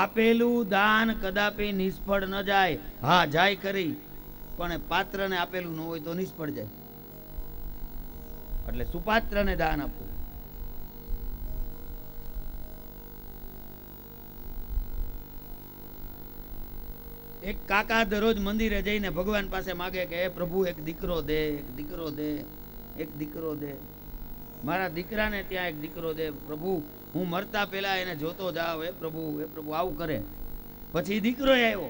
આપેલું દાન કદાપી નિષ્ફળ ન જાય. હા જાય ખરી, પણ પાત્રને આપેલું ન હોય તો નિષ્ફળ જાય. એટલે સુપાત્રને દાન આપવું. એક કાકા દરરોજ મંદિરે જઈને ભગવાન પાસે માગે કે હે પ્રભુ એક દીકરો દે, એક દીકરો દે, એક દીકરો દે, મારા દીકરાને ત્યાં એક દીકરો દે પ્રભુ, હું મરતા પહેલા એને જોતો જાવ, હે પ્રભુ, હે પ્રભુ, આવું કરે. પછી દીકરો આવ્યો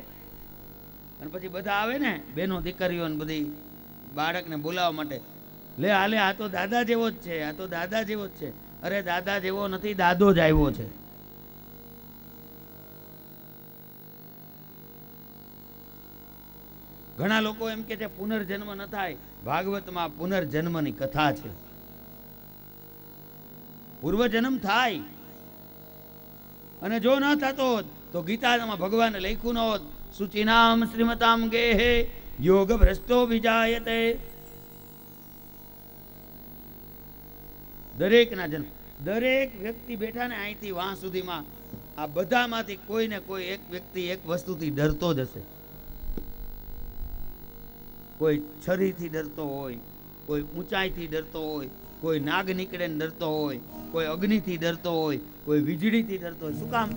અને પછી બધા આવે ને બેનો દીકરીઓ ને બધી બાળકને બોલાવવા માટે, લે હાલે આ તો દાદા જેવો જ છે, આ તો દાદા જેવો જ છે. અરે દાદા જેવો નથી, દાદો જ આવ્યો છે. ઘણા લોકો એમ કે છે પુનર્જન્મ ન થાય. ભાગવતમાં પુનર્જન્મની કથા છે. પૂર્વજન્મ થાય, અને જો ન થતો હોત તો ગીતામાં ભગવાને લખ્યું ન હોત, શુચિનામ શ્રીમતામ ગેહે યોગ ભ્રષ્ટો વિજાયતે. દરેકના જન્મ, દરેક વ્યક્તિ બેઠા ને અહીંથી વાં સુધીમાં આ બધામાંથી કોઈ ને કોઈ એક વ્યક્તિ એક વસ્તુથી ડરતો જ હશે. કોઈ છરીથી ડરતો હોય, કોઈ ઊંચાઈથી ડરતો હોય, કોઈ નાગ નીકળે ને ડરતો હોય, કોઈ અગ્નિથી ડરતો હોય, કોઈ વીજળીથી ડરતો હોય. શું કામ?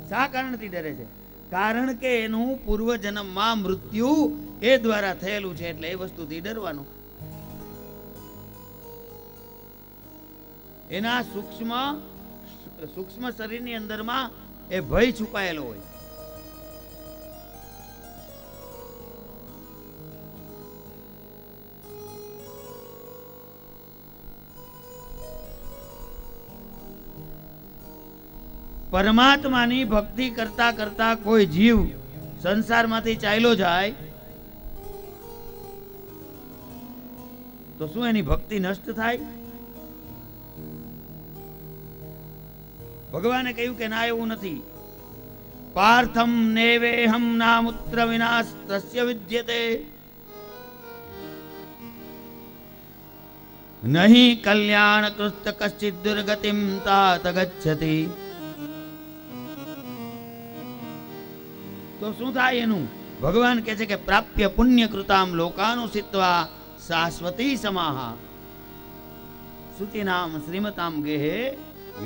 શા કારણથી ડરે છે? કારણ કે એનું પૂર્વજન્મમાં મૃત્યુ એ દ્વારા થયેલું છે, એટલે એ વસ્તુથી ડરવાનું. એના સૂક્ષ્મ શરીરની અંદરમાં એ ભય છુપાયેલો હોય. પરમાત્માની ભક્તિ કરતા કરતા કોઈ જીવ સંસારમાંથી ચાલ્યો જાય તો શું એની ભક્તિ નષ્ટ થાય? ભગવાને કહ્યું કે ના, એવું નથી. પાર્થમ નેવેહમ નામુત્ર વિનાશ તસ્ય વિદ્યતે નહીં કલ્યાણ કૃત કશ્ચિદ દુર્ગતિમ તાત ગચ્છતિ. તો શું થાય એનું? ભગવાન કહે છે કે પ્રાપ્ય પુણ્ય કૃતામ લોકાનુસિત્વા શાશ્વતી સમાહા શુચિનામ શ્રીમતામ ગેહે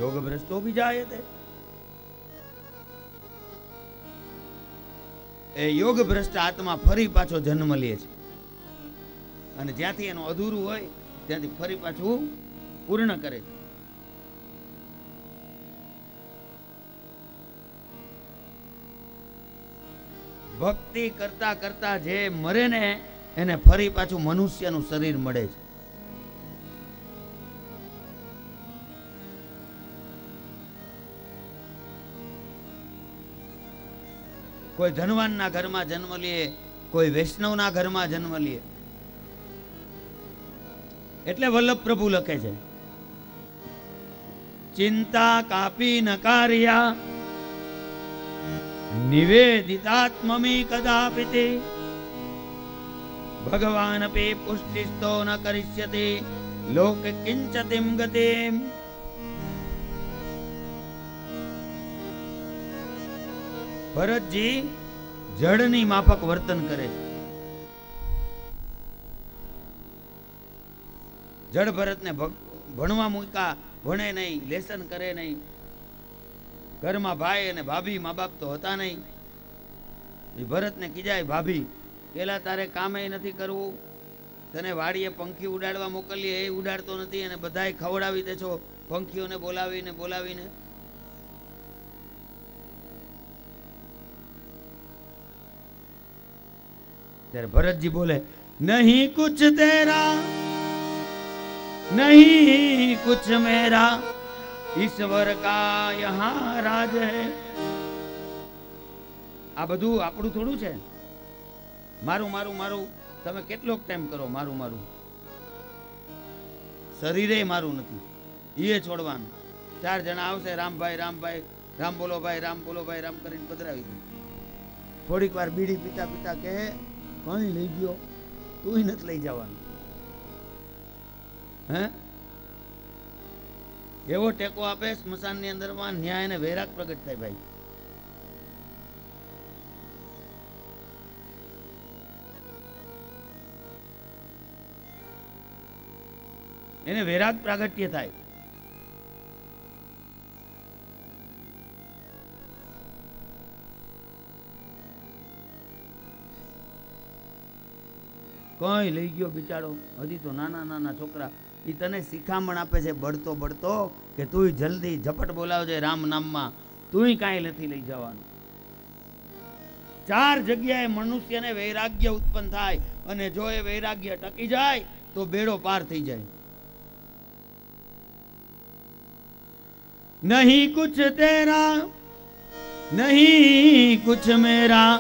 યોગ ભ્રષ્ટો વિજાયતે. એ યોગ ભ્રષ્ટ આત્મા ફરી પાછો જન્મ લે છે, અને જ્યાંથી એનું અધૂરું હોય ત્યાંથી ફરી પાછું પૂર્ણ કરે છે. ભક્તિ કરતા કરતા જે મરે ને એને ફરી પાછું મનુષ્યનું શરીર મળે છે. કોઈ ધનવાનના ઘરમાં જન્મ લે, કોઈ વૈષ્ણવના ઘરમાં જન્મ લે. એટલે વલ્લભ પ્રભુ લખે છે, ચિંતા કાપી ન કાર્યા નિવેદિતાત્મમી કદાપિતે ભગવાન પે પુષ્ટિસ્તો ન કરિષ્યતે લોક કિંચતિમ ગતિમ. ભરતજી જળની માફક વર્તન કરે છે. જળ ભરતને ભણવા મૂક્યા, ભણે નહીં, લેસન કરે નહીં. ઘરમાં ભાઈ અને ભાભી મા બાપ તો હતા નહીં. એ ભરતને કીજાય, ભાભી પેલા તારે કામે નથી કરવું, તને વાડીએ પંખી ઉડાડવા મોકલીએ એ ઉડાડતો નથી, અને બધાય ખવડાવી દે છો પંખીઓને બોલાવીને બોલાવીને. ત્યારે ભરતજી બોલે, નહીં કુછ તેરા નહીં કુછ મેરા ઈશ્વર કા યહાં રાજ હૈ. આ બધું આપણું થોડું છે. મારું મારું મારું તમે કેટલોક ટાઈમ કરો, મારું મારું. શરીરે મારું નથી, એ છોડવાનું. 4 જણા આવશે, રામભાઈ રામભાઈ, રામ બોલો ભાઈ, રામ બોલો ભાઈ, રામ કરીને પધરાવી દે. થોડીક વાર બીડી પીતા પીતા કે કઈ લઈ ગયો, તું નથી લઈ જવાનું. હે એવો ટેકો આપે સ્મશાનની અંદરમાં, ન્યાય અને વૈરાગ પ્રગટ થાય. ભાઈ એને વૈરાગ પ્રાગટ્ય થાય. કઈ લઈ ગયો બિચારો, હજી તો નાના નાના છોકરા, એ તને શિખામણ આપે છે બળતો બળતો કે તું જલ્દી ઝપટ બોલાવજે રામ નામમાં, તું કાંઈ નથી લઈ જવાનું. 4 જગ્યાએ મનુષ્યને વૈરાગ્ય ઉત્પન્ન થાય અને જો એ વૈરાગ્ય ટકી જાય તો બેડો પાર થઈ જાય. નહીં કુછ તેરા નહીં કુછ મેરા,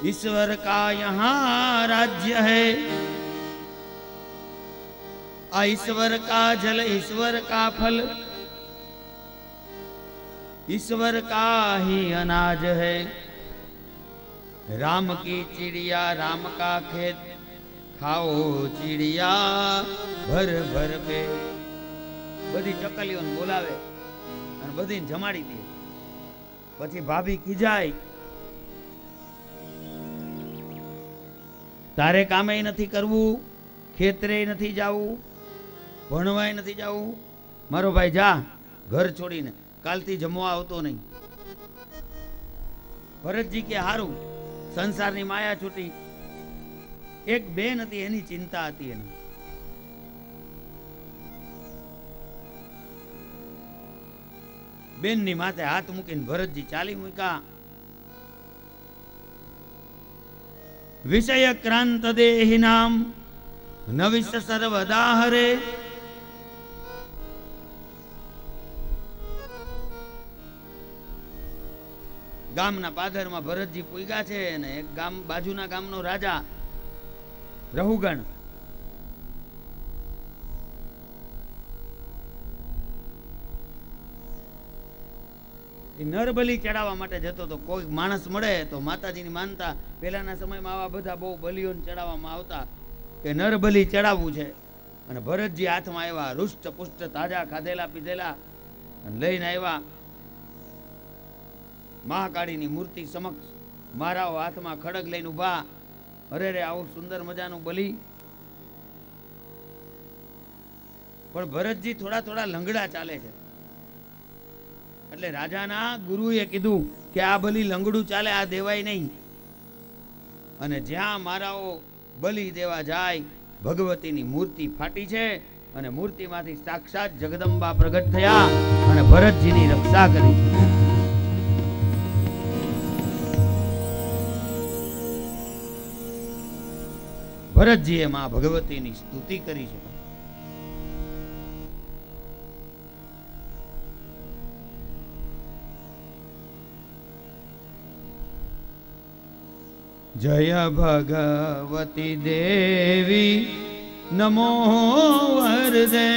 ईश्वर का यहाँ राज्य है. आ ईश्वर का जल ईश्वर का फल, ईश्वर का ही अनाज है. राम की चिड़िया राम का खेत, खाओ चिड़िया भर भर पे. बधी चकलियों बोलावे અને બધી જમાડી દે. પછી ભાભી ખીજાય, તારે કામે નથી કરવું, ખેતરે નથી જાવું, ભણવાય નથી જાવું, મારો ભાઈ જા ઘર છોડીને, કાલથી જમવા આવતો નહીં. ભરતજી કે હારું, સંસારની માયા છૂટી. એક બેન હતી, એની ચિંતા હતી એને. બેનની માથે હાથ મૂકીને ભરતજી ચાલી મૂક્યા. વિષય ક્રાંત દેહી નામ નવિસ સર્વદા હરે. ગામના પાદરમાં ભરતજી પૂગ્યા છે અને એક ગામ બાજુના ગામનો રાજા રહુગણ નરબલી ચડાવવા માટે જતો તો. કોઈ માણસ મળે તો માતાજીની માનતા, પહેલાના સમયમાં આવા બધા બહુ બલિઓને ચડાવવામાં આવતા કે નરબલી ચડાવવું છે. અને ભરતજી હાથમાં આવ્યા, રૂષ્ટ પુષ્ટ તાજા ખાધેલા પીધેલા અને લઈને આવ્યા. મહાકાળીની મૂર્તિ સમક્ષ મારાઓ હાથમાં ખડગ લઈને ઉભા. અરે રે, આવું સુંદર મજાનું બલી. પણ ભરતજી થોડા થોડા લંગડા ચાલે છે. એટલે રાજાના ગુરુએ કીધું કે આ બલી લંગડું ચાલે, આ દેવાય નહીં. અને જ્યાં મારાઓ બલી દેવા જાય, ભગવતીની મૂર્તિ ફાટી છે અને મૂર્તિમાંથી સાક્ષાત જગદંબા પ્રગટ થયા અને ભરતજીની રક્ષા કરી. ભરતજીએ માં ભગવતીની સ્તુતિ કરી છે. जय भगवती देवी नमो वरदे,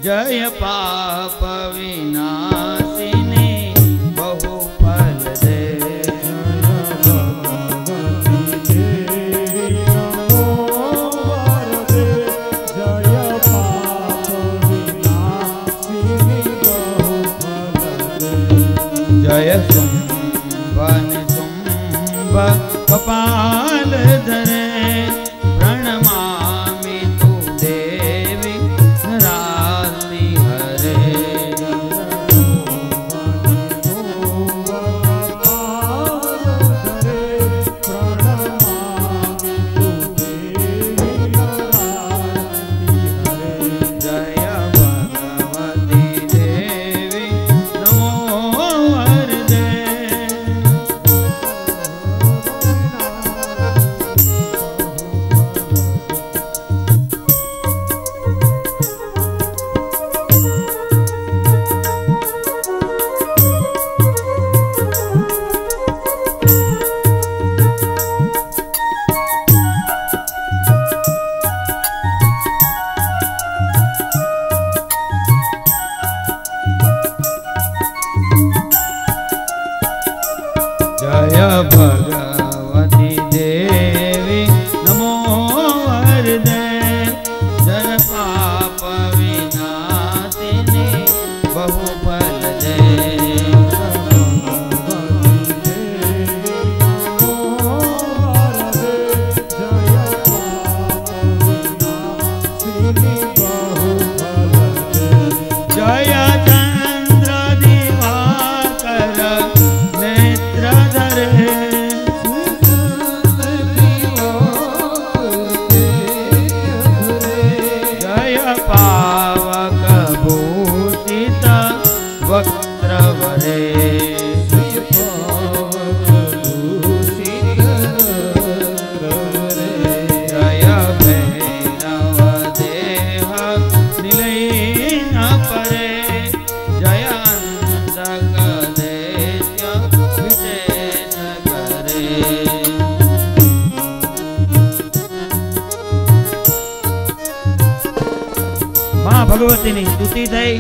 जय पाप विनाशिनी बहु फल दे. जय शुंभन शुंभ कपाल धरे, प्रणमामि तु देवी राशि हरे. जय चंद्र दिवाकर नेत्रधर जय पावक भूषित वक्त्रवरे भगवती स्तुति थई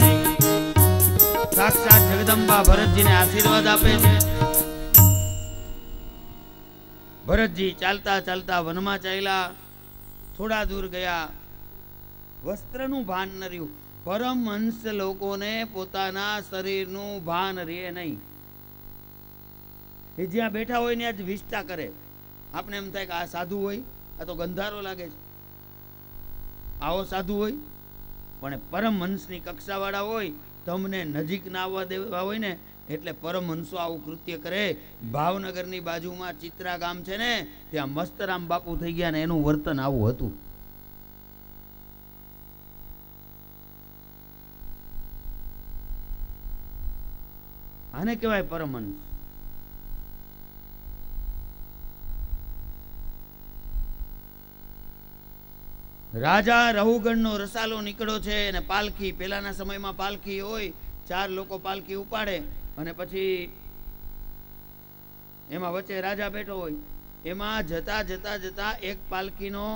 साक्षात जगदंबा भरतजी ने आशीर्वाद आपे छे। भरतजी चालता चालता वनमा चाल्या, थोड़ा दूर गया, वस्त्रनु भान न रह्यु। परमहंस लोकोने पोताना शरीरनु भान रहे नहीं। ए ज्यां बैठा होय ने आज विष्टा करे, आपने एम थाय के आ साधु होय, आ तो गंधारो लागे छे, आवो साधु होय। पण परमहंसनी कक्षावाळा होय, तमने नजीक ना आववा देवा होय ने એટલે પરમહંસો આવું કૃત્ય કરે। ભાવનગરની બાજુમાં ચિત્રા ગામ છે ને, ત્યાં મસ્તરામ બાપુ થઈ ગયા ને એનું વર્તન આવું હતું। આને કહેવાય પરમહંસ। राजा रहुगण नो रसालो निकळो छे ने पालकी, पेलाना समयमां पालकी होय, 4 लोको पालकी उपाड़े अने पछी एमां वच्चे राजा बैठो होय। एमां जता जता जता एक पालकीनो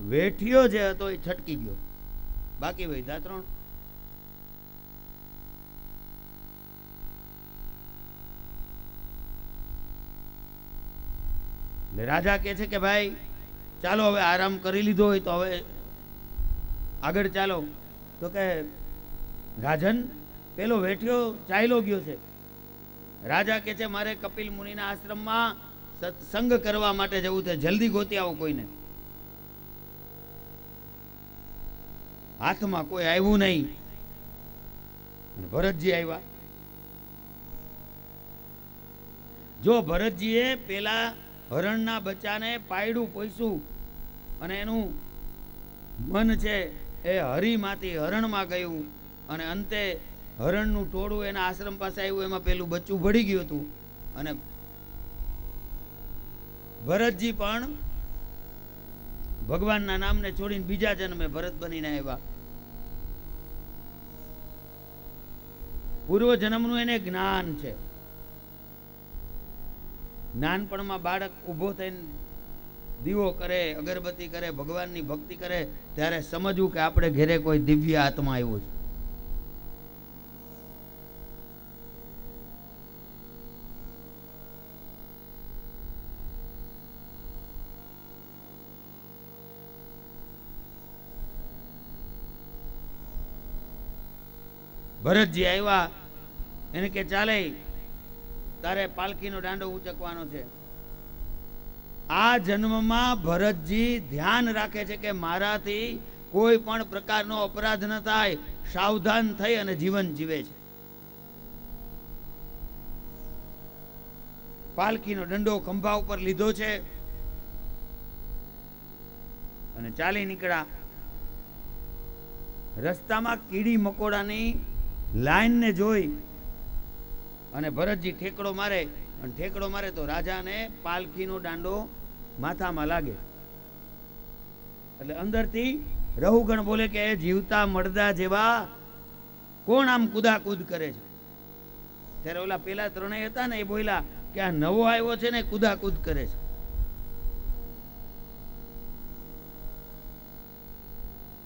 वेठियो जे हतो ए छटकी गयो, बाकी वध्या 3। राजा कहे छे के भाई चालो हवे आराम करी लीधो होय तो हवे आगळ चालो। तो के राजन पेलो वेठियो चाल्यो गयो छे। राजा कहे छे मारे कपिल मुनिना आश्रममां सत्संग करवा माटे जवुं छे, जल्दी गोती आवो कोईने। हाथमां कोई आव्युं नहीं। भरतजी आव्या। जो भरतजीए पेला हरणना बच्चाने पायडू पोस्યું અને એનું મન છે એ હરીમાંથી હરણમાં ગયું અને અંતે હરણનું ટોળું એના આશ્રમ પાસે આવ્યું, એમાં પેલું બચ્ચું ભળી ગયું હતું અને ભરતજી પણ ભગવાનના નામને છોડીને બીજા જન્મે ભરત બનીને આવ્યા। પૂર્વ જન્મનું એને જ્ઞાન છે। નાનપણમાં બાળક ઊભો થઈને દીવો કરે, અગરબત્તી કરે, ભગવાનની ભક્તિ કરે, ત્યારે સમજવું કે આપણે ઘરે કોઈ દિવ્ય આત્મા આવ્યો છે। ભરતજી આવ્યા, એને કે ચાલે તારે પાલકીનો દાંડો ઉચકવાનો છે। આ જન્મમાં ભરતજી ધ્યાન રાખે છે કે મારાથી કોઈ પણ પ્રકારનો અપરાધ ન થાય, સાવધાન થઈ અને જીવન જીવે છે। પાલકીનો દંડો ખંભા ઉપર લીધો છે અને ચાલી નીકળ્યા। રસ્તામાં કીડી મકોડાની લાઈનને જોઈ અને ભરતજી ઠેકડો મારે, અને ઠેકડો મારે તો રાજાને પાલકીનો દાંડો માથામાં લાગે। એટલે અંદરથી રહુગણ બોલે કે જીવતા મરદા જેવા કોણ આમ કુદાકૂદ કરે છે? ત્યારે ઓલા પેલા ત્રણેય હતા ને એ બોલ્યા કે આ નવો આવ્યો છે ને કુદાકૂદ કરે છે।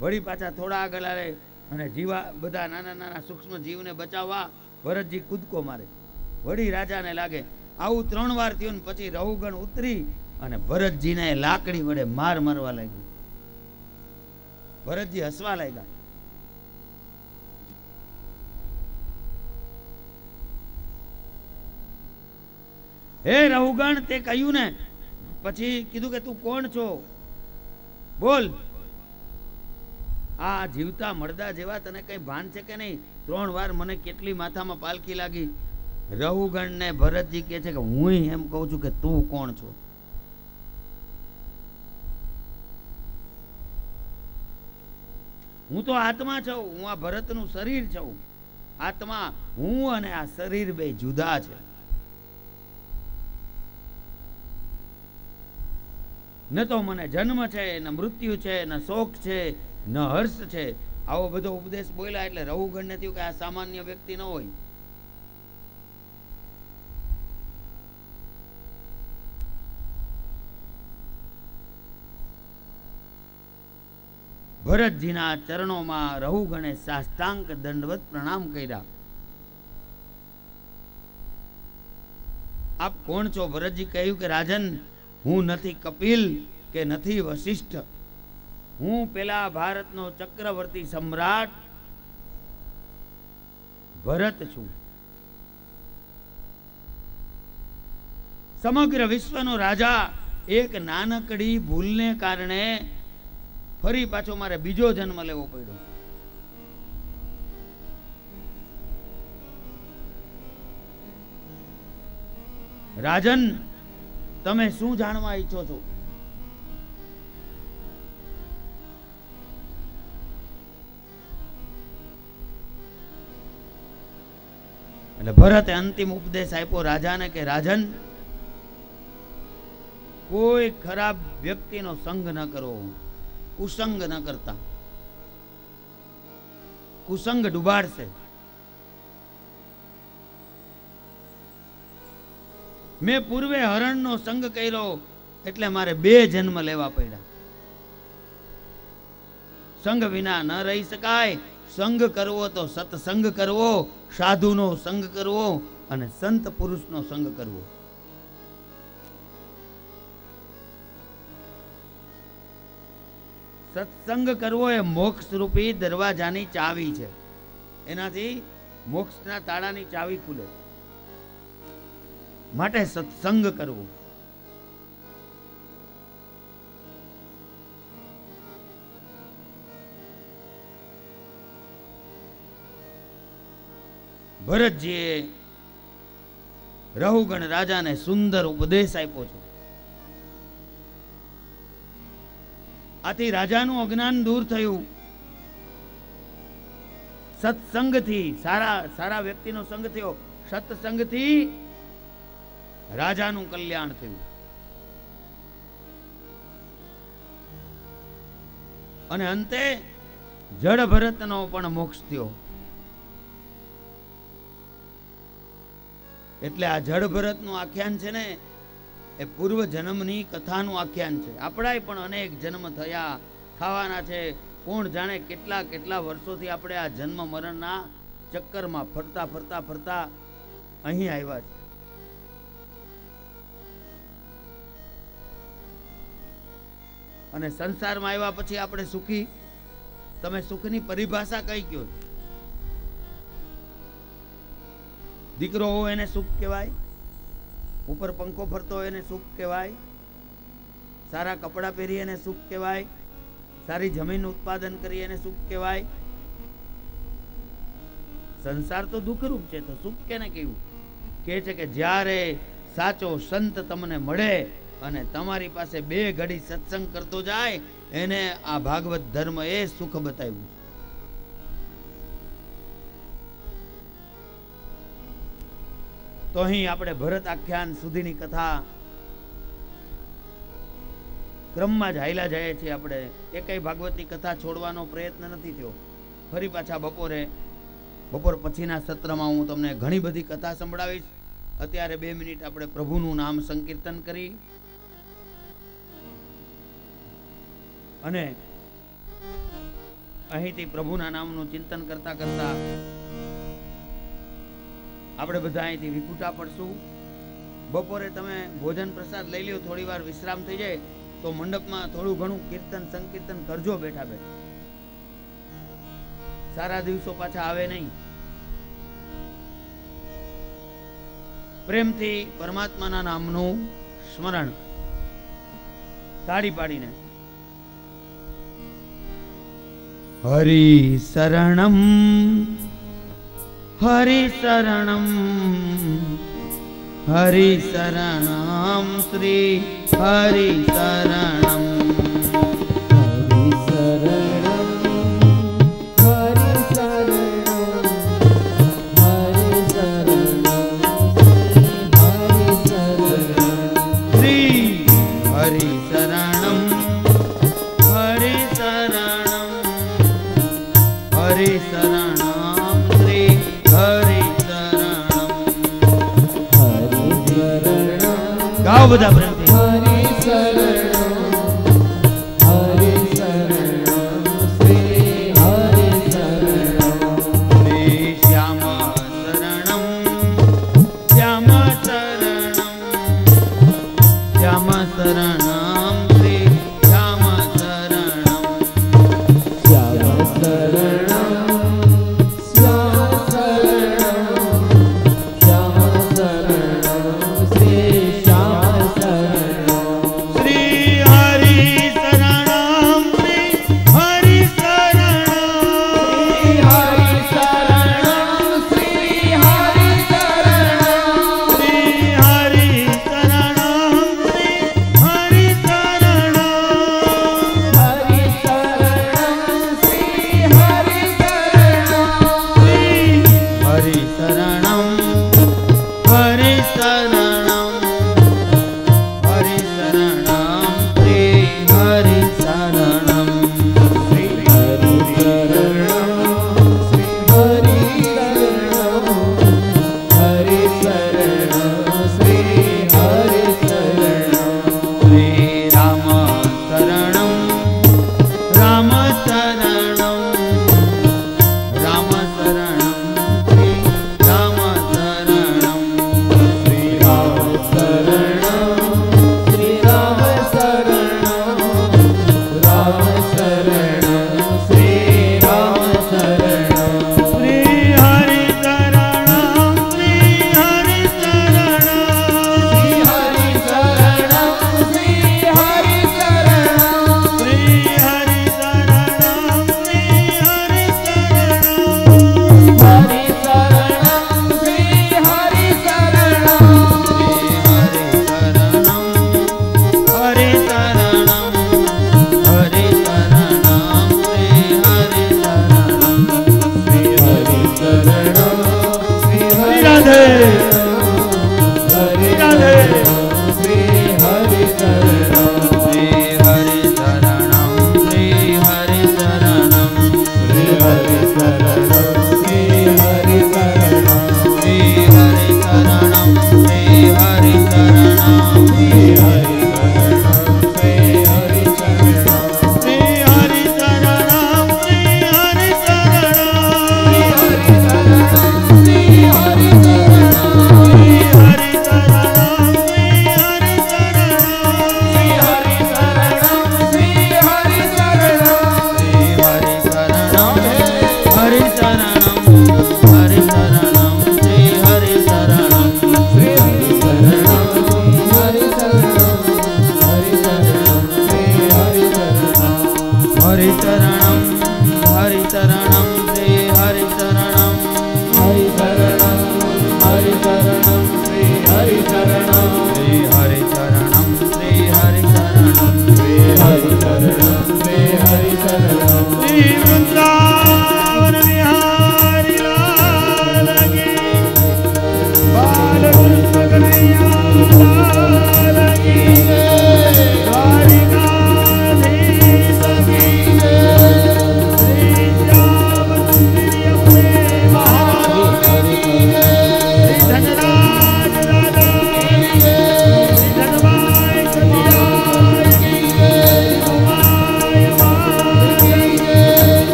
વળી પાછા થોડા આગળ આવે અને જીવા બધા નાના નાના સૂક્ષ્મ જીવને બચાવવા ભરતજી કૂદકો મારે, વળી રાજાને લાગે। આવું 3 વાર થયું ને પછી રહુગણ ઉતરી અને ભરતજીને લાકડી વડે માર મારવા લાગ્યું। ભરતજી હસવા લાગ્યા। હે રહુગણ તે કહ્યું ને, પછી કીધું કે તું કોણ છો? બોલ। આ જીવતા મળદા જેવા તને કઈ ભાન છે કે નહીં? 3 વાર મને કેટલી માથામાં પાલખી લાગી. રહુગણ ને ભરતજી કહે છે કે હું એમ કહું છું કે તું કોણ છો? હું તો આત્મા છું, હું આ ભરતનું શરીર છું. આત્મા હું અને આ શરીર બે જુદા છે. ન તો મને જન્મ છે, ન મૃત્યુ છે, ન શોક છે, ન હર્ષ છે. આવો બધો ઉપદેશ બોલ્યા એટલે રહુગણને થયું કે આ સામાન્ય વ્યક્તિ ન હોય. ભરતજીના ચરણોમાં રહુગણે સાષ્ટાંગ દંડવત પ્રણામ કર્યા. આપ કોણ છો? ભરતજી કહ્યું કે રાજન, હું નથી કપિલ કે નથી વશિષ્ઠ. હું પેલા ભારતનો ચક્રવર્તી સમ્રાટ ભરત છું. સમગ્ર વિશ્વનો રાજા એક નાનકડી ભૂલને કારણે ફરી પાછો મારે બીજો જન્મ લેવો પડ્યો. રાજન, તમે શું જાણવા ઈચ્છો છો? એટલે ભરતે અંતિમ ઉપદેશ આપ્યો રાજાને કે રાજન, કોઈ ખરાબ વ્યક્તિનો સંગ ન કરો, કુસંગ ન કરતા. કુસંગ ડુબાડશે. મેં પૂર્વે હરણનો સંગ કર્યો એટલે મારે 2 જન્મ લેવા પડ્યા. સંગ વિના ન રહી શકાય. સંગ કરવો તો સત્સંગ કરવો, સાધુનો સંગ કરવો અને સંત પુરુષનો સંગ કરવો. સત્સંગ કરવો એ મોક્ષ રૂપી દરવાજાની ચાવી છે. એનાથી મોક્ષના તાળાની ચાવી ખુલે. માટે સત્સંગ કરવો. ભરતજીએ રહુગણ રાજાને સુંદર ઉપદેશ આપ્યો છે. આથી રાજાનું અજ્ઞાન દૂર થયું. સત્સંગથી સારા વ્યક્તિનો સંગ થયો. સત્સંગથી રાજાનું કલ્યાણ થયું. અને અંતે જડ ભરતનો પણ મોક્ષ થયો. એટલે આ જડ ભરતનું આખ્યાન છે ને, એ પૂર્વ જન્મની કથાનું આખ્યાન છે. આપણાય પણ અનેક જન્મ થવાના છે. કોણ જાણે કેટલા કેટલા વર્ષોથી આપણે આ જન્મ મરણના ચક્કરમાં ફરતા ફરતા ફરતા અહીં આવ્યા છે. અને સંસારમાં આવ્યા પછી આપણે સુખી. તમે સુખની પરિભાષા કઈ કયો? દીકરો હોય એને સુખ કહેવાય, ઉપર પંખો ફરતો હોય એને સુખ કહેવાય, સારા કપડાં પહેરી એને સુખ કહેવાય, સારી જમીન ઉત્પાદન કરી એને સુખ કહેવાય. સંસાર તો દુઃખરૂપ છે, તો સુખ કેને કહેવું? કહે છે કે જ્યારે સાચો સંત તમને મળે અને તમારી પાસે 2 ઘડી સત્સંગ કરતો જાય, એને આ ભાગવત ધર્મ એ સુખ બતાવ્યું. તો અહીં આપણે ભરત આખ્યાન સુધીની કથા ક્રમમાં જ હાલ્યા જાય છે. આપણે એકેય ભાગવતની કથા છોડવાનો પ્રયત્ન નથી થયો. ફરી પાછા બપોર પછીના સત્રમાં હું તમને ઘણી બધી કથા સંભળાવીશ. અત્યારે 2 મિનિટ આપણે પ્રભુનું નામ સંકીર્તન કરી અને અહીંથી પ્રભુના નામનું ચિંતન કરતા કરતા આપણે બધા અહીંથી વિખૂટા પડશું. બપોરે તમે ભોજન પ્રસાદ લઈ લ્યો, થોડી વાર વિશ્રામ થઈ જાય તો મંડપમાં થોડું ઘણું કીર્તન સંકીર્તન કરજો બેઠા બેઠા. સારા દિવસો પાછા આવે નહીં. પ્રેમથી પરમાત્માના નામનું સ્મરણ તાળી પાડીને हरि शरणम हरि शरणम हरि शरणम श्री हरि शरणम બધા પ્રેમથી હરિ શરણમ શ્રી હરિ શરણમ શ્રી શ્યામ શરણમ શ્યામ શરણમ શ્યામ શરણમ શ્રી શ્યામ શરણમ શ્યામ શરણમ શ્યામ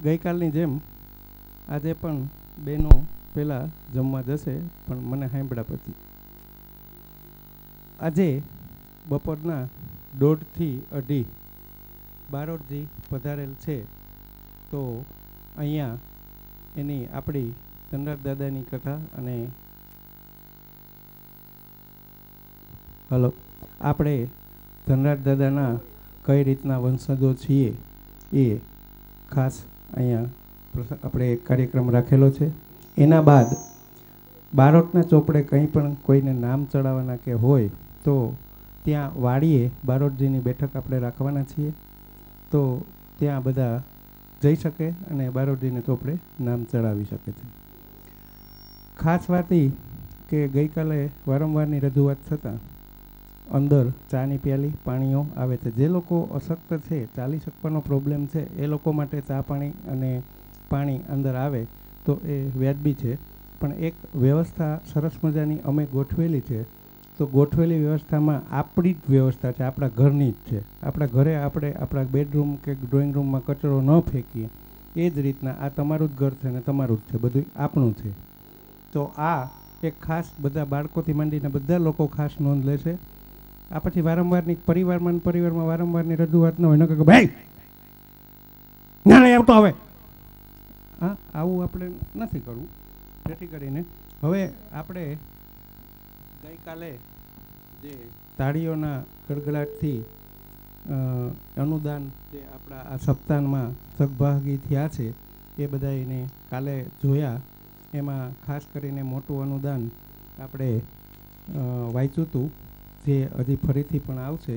ગઈકાલની જેમ આજે પણ બેનો પહેલાં જમવા જશે, પણ મને સાંભળ્યા પછી. આજે બપોરના 1:30 થી 2:30 બારોટજી પધારેલ છે. તો અહીંયા એની આપણી ધનરાજ દાદાની કથા અને હલો આપણે ધનરાજ દાદાના કઈ રીતના વંશજો છીએ એ ખાસ અહીંયા આપણે કાર્યક્રમ રાખેલો છે. એના બાદ બારોટના ચોપડે કંઈ પણ કોઈને નામ ચડાવવાના કે હોય તો ત્યાં વાડીએ બારોટજીની બેઠક આપણે રાખવાના છીએ. તો ત્યાં બધા જઈ શકે અને બારોટજીને ચોપડે નામ ચડાવી શકે છે. ખાસ વાત એ કે ગઈકાલે વારંવારની રજૂઆત થતાં અંદર ચાની પ્યાલી પાણીઓ આવે છે. જે લોકો અશક્ત છે, ચાલી શકવાનો પ્રોબ્લેમ છે, એ લોકો માટે ચા પાણી અને પાણી અંદર આવે તો એ વ્યાજબી છે. પણ એક વ્યવસ્થા સરસ મજાની અમે ગોઠવેલી છે. તો ગોઠવેલી વ્યવસ્થામાં આપણી જ વ્યવસ્થા છે, આપણા ઘરની જ છે. આપણા ઘરે આપણે આપણા બેડરૂમ કે ડ્રોઈંગ રૂમમાં કચરો ન ફેંકીએ એ જ રીતના આ તમારું જ ઘર છે ને તમારું જ છે, બધું આપણું છે. તો આ એક ખાસ બધા બાળકોથી માંડીને બધા લોકો ખાસ નોંધ લેશે. આ પછી વારંવારની પરિવારમાં વારંવારની રજૂઆત ન હોય, ન કે ભાઈ ના નહીં આવતો હવે, હા આવું આપણે નથી કરવું. જેથી કરીને હવે આપણે ગઈકાલે જે તાળીઓના ગડગડાટથી અનુદાન જે આપણા આ સપ્તાહમાં સહભાગી થયા છે એ બધાને કાલે જોયા. એમાં ખાસ કરીને મોટું અનુદાન આપણે વાંચ્યું હતું, જે હજી ફરીથી પણ આવશે.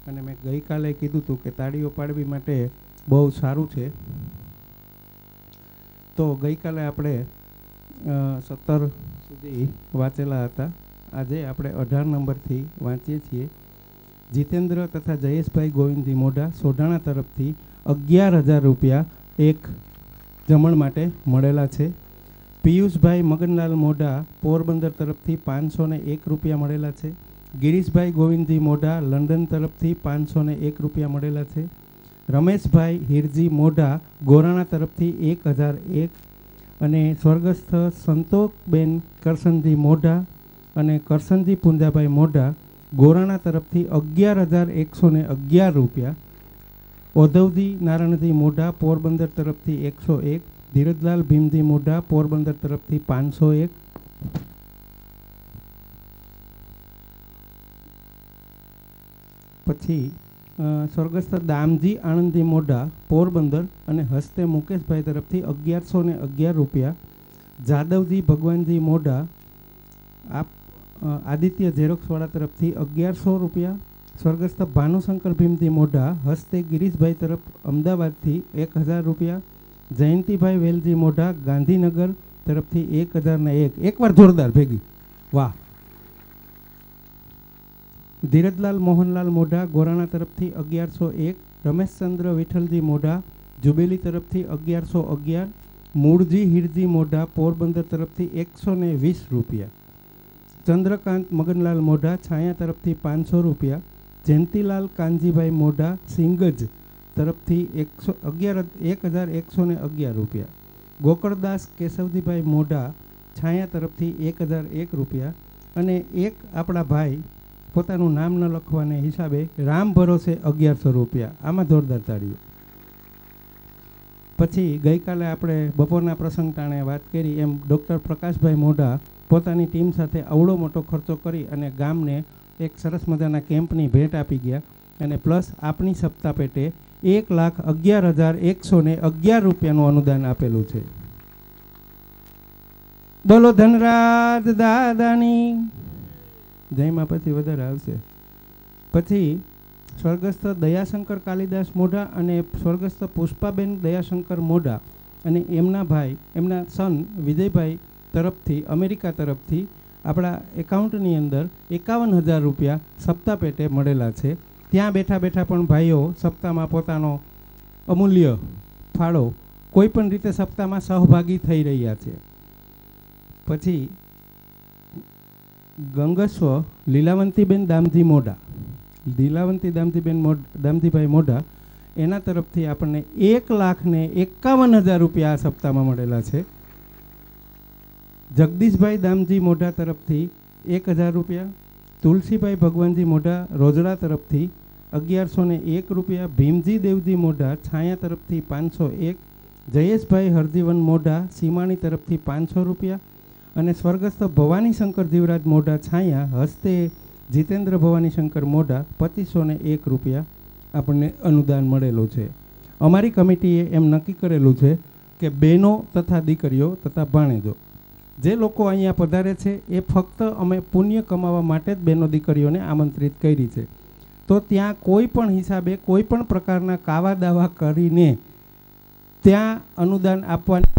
અને મેં ગઈકાલે કીધું હતું કે તાળીઓ પાડવી માટે બહુ સારું છે. તો ગઈકાલે આપણે 17 સુધી વાંચેલા હતા. આજે આપણે 18 નંબરથી વાંચીએ છીએ. જીતેન્દ્ર તથા જયેશભાઈ ગોવિંદજી મોઢા સોઢાણા તરફથી 11,000 રૂપિયા એક જમણ માટે મળેલા છે. પિયુષભાઈ મગનલાલ મોઢા પોરબંદર તરફથી 501 રૂપિયા મળેલા છે. ગિરીશભાઈ ગોવિંદજી મોઢા લંડન તરફથી 501 રૂપિયા મળેલા છે. રમેશભાઈ હિરજી મોઢા ગોરાણા તરફથી 1,001 અને સ્વર્ગસ્થ સંતોકબેન કરસનજી મોઢા અને કરસનજી પુંજાભાઈ મોઢા ગોરાણા તરફથી 11,111 રૂપિયા. ઓધવજી નારાયણજી મોઢા પોરબંદર તરફથી 101. ધીરજલાલ ભીમજી મોઢા પોરબંદર તરફથી 501. પછી સ્વર્ગસ્થ દામજી આનંદજી મોઢા પોરબંદર અને હસ્તે મુકેશભાઈ તરફથી 1,111 રૂપિયા. જાદવજી ભગવાનજી મોઢા આદિત્ય ઝેરોક્સવાળા તરફથી 1,100 રૂપિયા. સ્વર્ગસ્થ ભાનુશંકર ભીમજી મોઢા હસ્તે ગિરીશભાઈ તરફ અમદાવાદથી 1,000 રૂપિયા. જયંતિભાઈ વેલજી મોઢા ગાંધીનગર તરફથી 1,001. એકવાર જોરદાર ભેગી, વાહ. ધીરજલાલ મોહનલાલ મોઢા ગોરાણા તરફથી 1,101. રમેશચંદ્ર વિઠ્ઠલજી મોઢા જુબેલી તરફથી 1,111. મૂળજી હિરજી મોઢા પોરબંદર તરફથી 120 રૂપિયા. ચંદ્રકાંત મગનલાલ મોઢા છાયા તરફથી 500 રૂપિયા. જયંતિલાલ કાનજીભાઈ મોઢા સિંગજ તરફથી 1,111 રૂપિયા. ગોકળદાસ કેશવજીભાઈ મોઢા છાયા તરફથી 1,001 રૂપિયા. અને એક આપણા ભાઈ પોતાનું નામ ન લખવાને હિસાબે રામ ભરોસે 1,100 રૂપિયા. આમાં જોરદાર તાળીઓ. પછી ગઈકાલે આપણે બપોરના પ્રસંગ ટાણે વાત કરી એમ ડૉક્ટર પ્રકાશભાઈ મોઢા પોતાની ટીમ સાથે અવળો મોટો ખર્ચો કરી અને ગામને એક સરસ મજાના કેમ્પની ભેટ આપી ગયા. અને પ્લસ આપણી સપ્તાહ પેટે 1,11,111 રૂપિયાનું અનુદાન આપેલું છે. બોલો ધનરાજ દાદાની જયમાં પછી વધારે આવશે. પછી સ્વર્ગસ્થ દયાશંકર કાલિદાસ મોઢા અને સ્વર્ગસ્થ પુષ્પાબેન દયાશંકર મોઢા અને એમના ભાઈ, એમના સન વિજયભાઈ તરફથી અમેરિકા તરફથી આપણા એકાઉન્ટની અંદર 51,000 રૂપિયા સપ્તાહ પેટે મળેલા છે. ત્યાં બેઠા બેઠા પણ ભાઈઓ સપ્તાહમાં પોતાનો અમૂલ્ય ફાળો કોઈ પણ રીતે સપ્તાહમાં સહભાગી થઈ રહ્યા છે. પછી ગંગસ્વ લીલાવંતીબેન દામજી મોઢા, લીલાવંતી દામજીભાઈ મોઢા એના તરફથી આપણને 1,51,000 રૂપિયા આ સપ્તાહમાં મળેલા છે. જગદીશભાઈ દામજી મોઢા તરફથી 1,000 રૂપિયા, તુલસીભાઈ ભગવાનજી મોઢા રોજડા તરફથી 1,101 રૂપિયા, ભીમજી દેવજી મોઢા છાયા તરફથી 501, જયેશભાઈ હરજીવન મોઢા સીમાણી તરફથી 500 રૂપિયા અને સ્વર્ગસ્થ ભવાની શંકર જીવરાજ મોઢા છાયા હસ્તે જીતેન્દ્ર ભવાની શંકર મોઢા 2,501 રૂપિયા આપણને અનુદાન મળેલું છે. અમારી કમિટીએ એમ નક્કી કરેલું છે કે બહેનો તથા દીકરીઓ તથા ભાણેજો જે લોકો અહીંયા પધારે છે એ ફક્ત અમે પુણ્ય કમાવા માટે જ બહેનો દીકરીઓને આમંત્રિત કરી છે. તો ત્યાં કોઈ પણ હિસાબે કોઈ પણ પ્રકારના કાવા દાવા કરીને ત્યાં અનુદાન આપવાની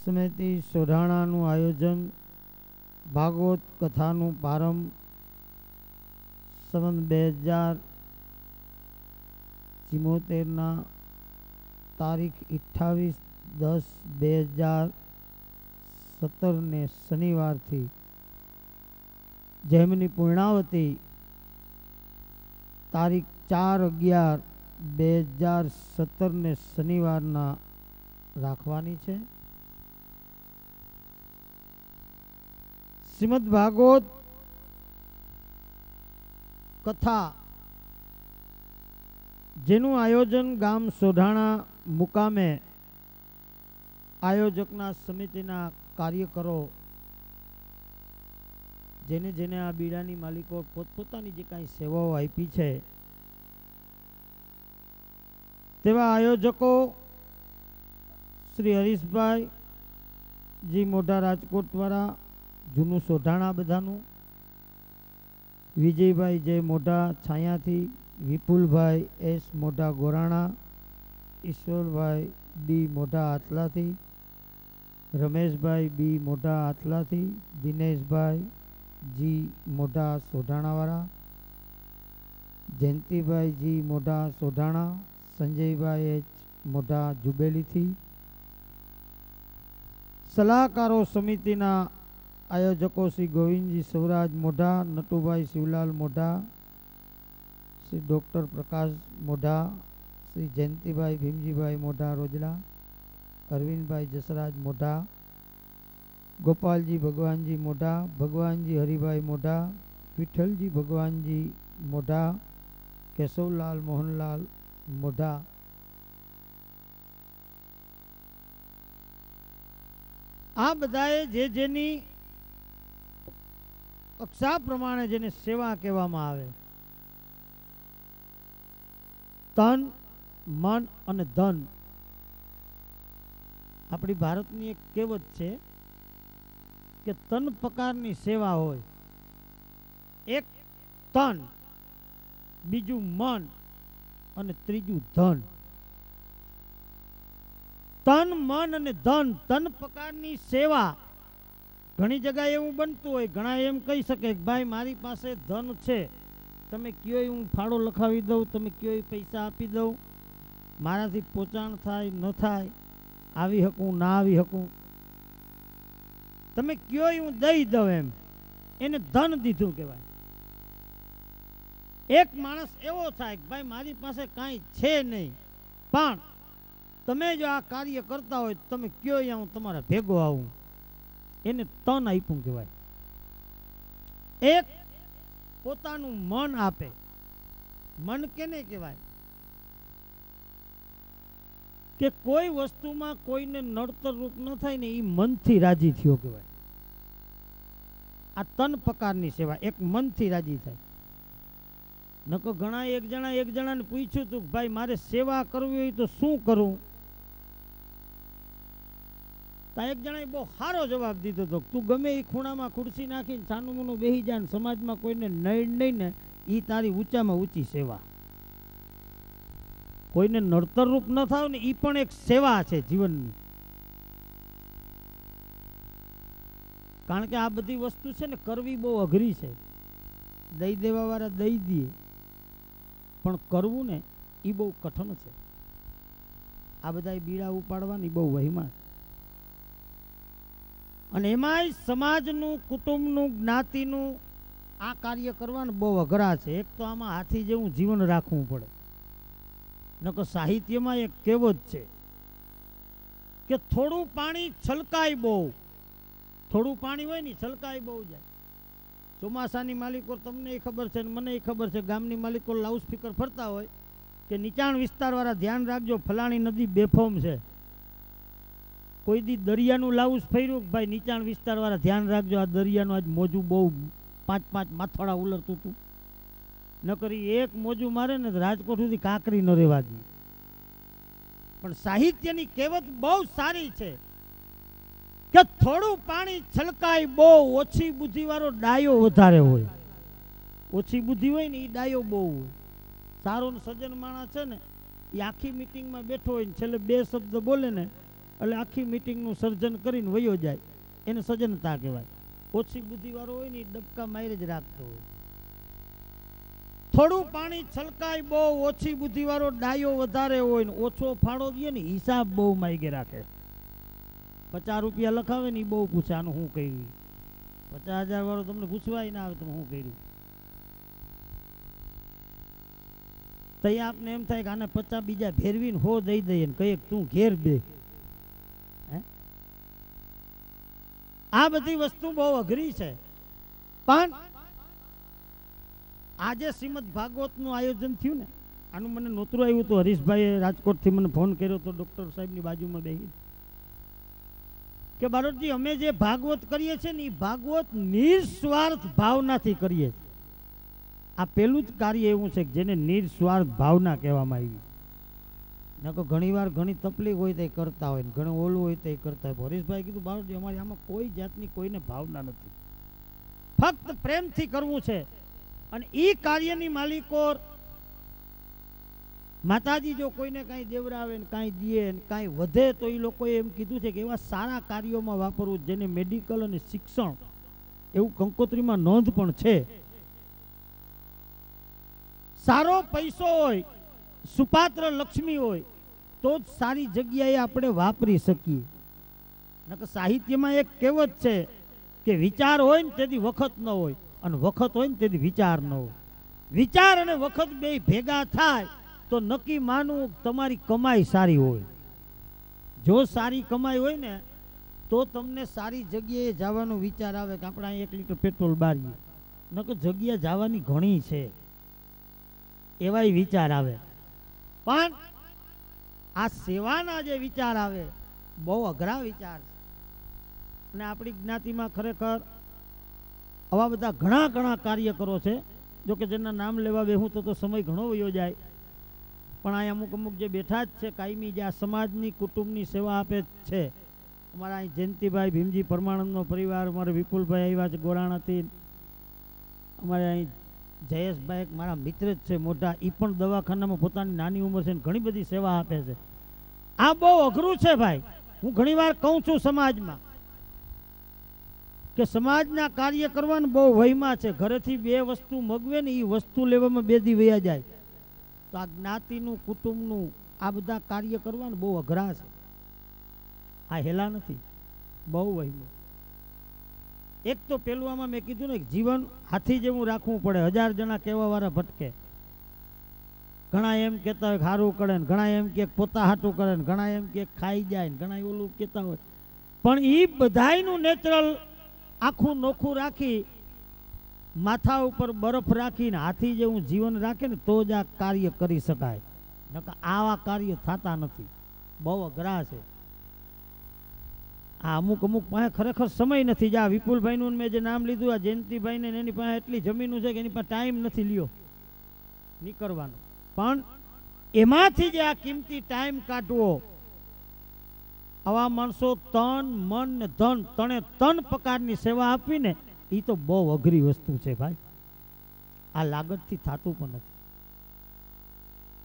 સમિતિ સોઢાણાનું આયોજન ભાગવત કથાનું પ્રારંભ સંવત 2074 તારીખ 28/10/2017 ને શનિવારથી જેમની પૂર્ણાવતી તારીખ 4/11/2017 ને શનિવારના રાખવાની છે. શ્રીમદ ભાગવત કથા જેનું આયોજન ગામ સોઢાણા મુકામે આયોજકના સમિતિના કાર્યકરો જેને જેને આ બીડાની માલિકો પોતપોતાની જે કાંઈ સેવાઓ આપી છે તેવા આયોજકો શ્રી હરીશભાઈ જી મોઢા રાજકોટ વાળા જૂનું સોઢાણા બધાનું, વિજયભાઈ જય મોઢા છાયાથી, વિપુલભાઈ એસ મોઢા ગોરાણા, ઈશ્વરભાઈ ડી મોઢા આથલાથી, રમેશભાઈ બી મોઢા આથલાથી, દિનેશભાઈ જી મોઢા સોઢાણાવાળા, જયંતિભાઈ જી મોઢા સોઢાણા, સંજયભાઈ એચ મોઢા જુબેલીથી, સલાહકારો સમિતિના આયોજકો શ્રી ગોવિંદજી સૌરાજ મોઢા, નટુભાઈ શિવલાલ મોઢા, શ્રી ડૉક્ટર પ્રકાશ મોઢા, શ્રી જયંતિભાઈ ભીમજીભાઈ મોઢા રોજડા, અરવિંદભાઈ જસરાજ મોઢા, ગોપાલજી ભગવાનજી મોઢા, ભગવાનજી હરિભાઈ મોઢા, વિઠ્ઠલજી ભગવાનજી મોઢા, કેશવલાલ મોહનલાલ મોઢા, આ બધાએ જે જેની કક્ષા પ્રમાણે જેને સેવા કહેવામાં આવે, તન મન અને ધન, આપણી ભારતની એક કહેવત છે કે તન પ્રકારની સેવા હોય, એક તન, બીજું મન અને ત્રીજું ધન. તન મન અને ધન, તન પ્રકારની સેવા ઘણી જગ્યાએ એવું બનતું હોય, ઘણા એમ કહી શકે કે ભાઈ મારી પાસે ધન છે, તમે કયો હું ફાળો લખાવી દઉં, તમે કયો પૈસા આપી દઉં, મારાથી પોચાણ થાય ન થાય, આવી શકું ના આવી શકું, તમે કયો હું દઈ દઉં, એમ એને ધન દીધું કહેવાય. એક માણસ એવો થાય કે ભાઈ મારી પાસે કાંઈ છે નહીં, પણ તમે જો આ કાર્ય કરતા હોય તમે કયો હું તમારા ભેગો આવું, એને તન આપ્યું કહેવાય. એક પોતાનું મન આપે, મન કેને કહેવાય કે કોઈ વસ્તુમાં કોઈને નડતર રૂપ ન થાય ને એ મનથી રાજી થયો કહેવાય. આ તન પ્રકારની સેવા, એક મનથી રાજી થાય. નકો ઘણા એક જણાને પૂછ્યું હતું કે ભાઈ મારે સેવા કરવી હોય તો શું કરું, તો એક જણાએ બહુ સારો જવાબ દીધો હતો, તું ગમે એ ખૂણામાં ખુરશી નાખીને છાનું મૂનું બેસી જાય ને સમાજમાં કોઈને નડ નહીં ને એ તારી ઊંચામાં ઊંચી સેવા. કોઈને નડતરરૂપ ન થાવ ને એ પણ એક સેવા છે જીવનની. કારણ કે આ બધી વસ્તુ છે ને કરવી બહુ અઘરી છે. દઈ દેવા વાળા દઈ દે, પણ કરવું ને એ બહુ કઠણ છે. આ બધા બીડા ઉપાડવાની બહુ વહીમા છે. અને એમાંય સમાજનું, કુટુંબનું, જ્ઞાતિનું આ કાર્ય કરવાનું બહુ અઘરા છે. એક તો આમાં હાથી જેવું જીવન રાખવું પડે. નકર સાહિત્યમાં એક કહેવત છે કે થોડું પાણી છલકાય બહુ, થોડું પાણી હોય ને છલકાય બહુ જાય. ચોમાસાની માલિકો તમને ખબર છે ને મને ખબર છે, ગામની માલિકો લાઉડ સ્પીકર ફરતા હોય કે નીચાણ વિસ્તારવાળા ધ્યાન રાખજો ફલાણી નદી બેફોમ છે. કોઈ દી દરિયાનું લાઉસ ફર્યું ભાઈ નીચાણ વિસ્તારવાળા ધ્યાન રાખજો આ દરિયાનું આજ મોજું બહુ 5-5 માથાળા ઉલરતું હતું. ન કરી એક મોજું મારે ને રાજકોટ સુધી કાંકરી ન રહેવા દે. પણ સાહિત્યની કહેવત બહુ સારી છે કે થોડું પાણી છલકાય બહુ, ઓછી બુદ્ધિવાળો ડાયો વધારે હોય. ઓછી બુદ્ધિ હોય ને એ ડાયો બહુ હોય. સારો સજ્જન માણસ છે ને એ આખી મિટિંગમાં બેઠો હોય ને છેલ્લે 2 શબ્દ બોલે ને એટલે આખી મિટિંગનું સર્જન કરીને વયો જાય, એને સજ્જનતા કહેવાય. ઓછી બુદ્ધિવાળો હોય ને એ ડબકા મારી જ રાખતો હોય. થોડું પાણી છલકાય બહુ, ઓછી બુદ્ધિવાળો ડાયો વધારે હોય ને ઓછો ફાળો દે ને હિસાબ બહુ માયગે રાખે. 50 રૂપિયા લખાવે ને એ બહુ પૂછે આનું શું કર્યું. 50,000 વાળો તમને પૂછવાય ના આવે તમે શું કર્યું. તઈ આપને એમ થાય કે આને 50 બીજા ફેરવીને 100 દઈ દઈએ ને કહીએ તું ઘેર બે. આ બધી વસ્તુ બહુ અઘરી છે. પણ આજે શ્રીમદ ભાગવતનું આયોજન થયું ને આનું મને નોતરું આવ્યું હતું. હરીશભાઈએ રાજકોટથી મને ફોન કર્યો હતો ડૉક્ટર સાહેબની બાજુમાં બેસી કે બારોટજી અમે જે ભાગવત કરીએ છીએ ને એ ભાગવત નિસ્વાર્થ ભાવનાથી કરીએ છીએ. આ પેલું જ કાર્ય એવું છે કે જેને નિસ્વાર્થ ભાવના કહેવામાં આવી. નકો ઘણી વાર ઘણી તકલીફ હોય તો કરતા હોય, ઘણું ઓલું હોય તો કરતા હોય. હરીશભાઈ કીધું બારોટજી અમારી આમાં કોઈ જાતની કોઈને ભાવના નથી, ફક્ત પ્રેમથી કરવું છે. અને એ કાર્યની માલિકો માતાજી જો કોઈને કાંઈ દેવરાવે ને કાંઈ દે ને કાંઈ વધે તો એ લોકોએ એમ કીધું છે કે એવા સારા કાર્યોમાં વાપરવું, જેને મેડિકલ અને શિક્ષણ એવું કંકોત્રીમાં નોંધ પણ છે. સારો પૈસો હોય, સુપાત્ર લક્ષ્મી હોય તો જ સારી જગ્યાએ આપણે વાપરી શકીએ. નકર સાહિત્યમાં એક કહેવત છે કે વિચાર હોય ને તેથી વખત ન હોય, અને વખત હોય ને તેથી વિચાર ન હોય. વિચાર અને વખત બે ભેગા થાય તો નક્કી માનવું તમારી કમાઈ સારી હોય. જો સારી કમાઈ હોય ને તો તમને સારી જગ્યાએ જવાનો વિચાર આવે કે આપણે અહીં 1 લીટર પેટ્રોલ બારીએ, નકર જગ્યા જવાની ઘણી છે એવાય વિચાર આવે. પણ આ સેવાના જે વિચાર આવે બહુ અઘરા વિચાર છે. અને આપણી જ્ઞાતિમાં ખરેખર આવા બધા ઘણા ઘણા કાર્યકરો છે. જો કે જેના નામ લેવા બેહું તો સમય ઘણો વયો જાય. પણ અહીં અમુક અમુક જે બેઠા જ છે કાયમી, જે આ સમાજની કુટુંબની સેવા આપે છે. અમારા અહીં જયંતિભાઈ ભીમજી પરમાનંદનો પરિવાર, અમારે વિપુલભાઈ આવ્યા છે ગોરાણાથી, અમારે અહીં જયેશભાઈ એક મારા મિત્ર જ છે મોટા, એ પણ દવાખાનામાં પોતાની નાની ઉંમર છે ઘણી બધી સેવા આપે છે. આ બહુ અઘરું છે ભાઈ. હું ઘણી વાર કહું છું સમાજમાં કે સમાજના કાર્ય કરવાનું બહુ વહીમાં છે. ઘરેથી 2 વસ્તુ મગવે ને એ વસ્તુ લેવામાં 2 દી વયા જાય. તો આ જ્ઞાતિનું, કુટુંબનું આ બધા કાર્ય કરવાનું બહુ અઘરા છે. આ હેલા નથી, બહુ વહીમાં. એક તો પેલું આમાં મેં કીધું ને, જીવન હાથી જેવું રાખવું પડે. 1000 જણા કહેવા વાળા ભટકે. ઘણા એમ કહેતા હોય સારું કરે ને, ઘણા એમ કે પોતા હાટું કરે ને, ઘણા એમ કે ખાઈ જાય ને, ઘણા ઓલું કહેતા હોય. પણ એ બધાયનું નેચરલ આખું નોખું રાખી, માથા ઉપર બરફ રાખીને હાથી જેવું જીવન રાખે ને તો જ આ કાર્ય કરી શકાય. નકર આવા કાર્ય થતા નથી, બહુ અઘરા છે. આ અમુક અમુક પાસે ખરેખર સમય નથી. જે આ વિપુલભાઈનું મેં જે નામ લીધું, આ જયંતિભાઈને એની પાસે એટલી જમીનું છે કે એની પાસે ટાઈમ નથી લ્યો નીકળવાનો. પણ એમાંથી જે આ કિંમતી ટાઈમ કાઢવો, આવા માણસો તન, મન ને ધન, 3 પ્રકારની સેવા આપવીને એ તો બહુ અઘરી વસ્તુ છે ભાઈ. આ લાગતથી થતું પણ નથી.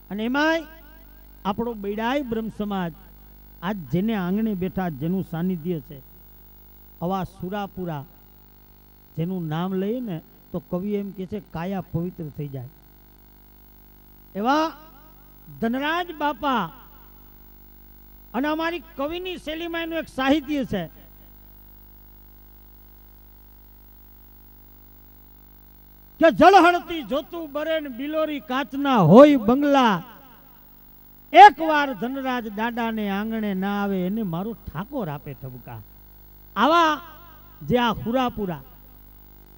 અને એમાંય આપણો બૈડાઈ બ્રહ્મ સમાજ આજ જેને આંગણે બેઠા, જેનું સાનિધ્ય છે, આવા સુરાપુરા જેનું નામ લઈએ ને તો કવિ એમ કે છે કાયા પવિત્ર થઈ જાય. એવા ધનરાજ બાપા. અને અમારી કવિની શૈલીમાં એનું એક સાહિત્ય છે કે જળહળતી જોતું બરેન બિલોરી કાચના હોય બંગલા, એકવાર ધનરાજ દાદાને આંગણે ના આવે એને મારો ઠાકોર આપે ઠબકા. આવા જે આ હુરાપુરા,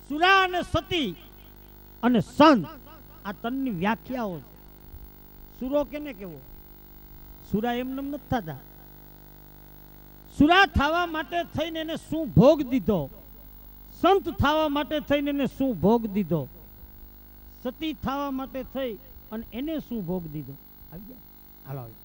સુરા અને સતી અને સંત, આ તનની વ્યાખ્યાઓ છે. સુરો કેને કેવો? સુરા એમને નથી થતા. સુરા થવા માટે થઈને એને શું ભોગ દીધો, સંત થવા માટે થઈને એને શું ભોગ દીધો, સતી થવા માટે થઈ અને એને શું ભોગ દીધો. આવી ગયા હાલો આવી.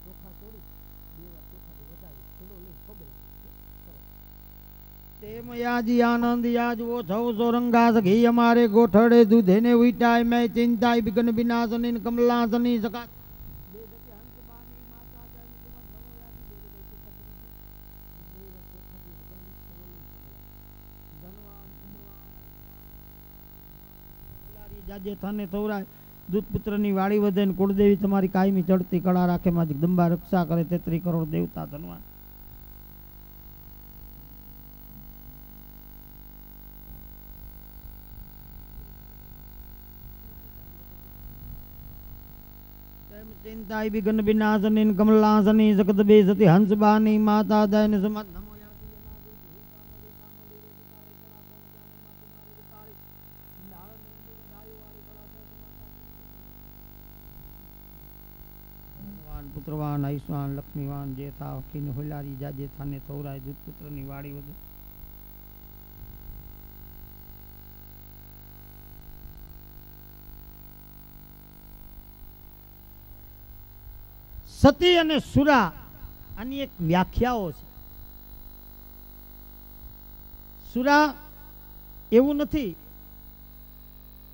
ચોખા તોડી 2 વાર ચોખાથી વધારી થોડો લઈ ખબર તેમ યાજી આનંદ યાજવો થવ સોરંગાસ ઘી અમારે ગોઠડે દૂધેને વીટાય મેં ચિંતાય વિઘ્ન વિનાશની કમલાસની સકા જાજે થાને તોરાય દૂત પુત્રની વાળી વધે ને કુળદેવી તમારી કાયમી ચડતી કળા રાખે માં જગદંબા રક્ષા કરે 33 કરોડ દેવતા ધનવાન ચિંતાય વિઘ્ન વિનાશની કમલાસની જગત બેસતી હંસબાની માતા દયન સમત નમો પુત્રવાન આયુષ્માન લક્ષ્મીવાન જેથા અખીન હોલારી જાજે થાને તોરાય દૂત પુત્રની વાડી વધે સતી અને સુરા આની એક વ્યાખ્યાઓ છે. સુરા એવું નથી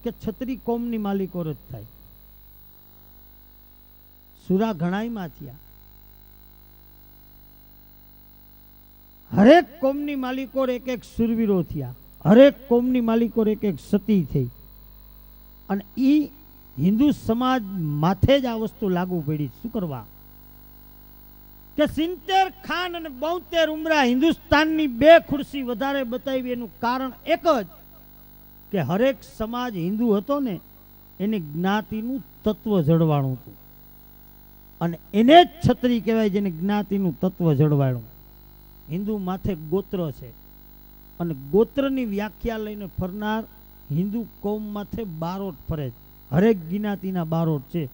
કે છત્રી કોમની માલિકો જ થાય. સુરા ઘણાયમાં થયા. હરેક કોમની માલિકો એક એક સુરવીરો થયા. હરેક કોમની માલિકો એક એક સતી થઈ. અને ઈ હિન્દુ સમાજ માથે જ આ વસ્તુ લાગુ પડી. શું કરવા કે 70 ખાન અને 72 ઉમરા હિન્દુસ્તાનની 2 ખુરશી વધારે બતાવી એનું કારણ એક જ કે હરેક સમાજ હિન્દુ હતો ને એને જ્ઞાતિનું તત્વ જળવાણું હતું અને એને જ છત્રી કહેવાય જેને જ્ઞાતિનું તત્વ જળવાયું. હિન્દુ માથે ગોત્ર છે અને ગોત્રની વ્યાખ્યા લઈને ફરનાર હિન્દુ કૌમ માથે બારોટ ફરે છે. હરેક જ્ઞાતિના બારોટ છે.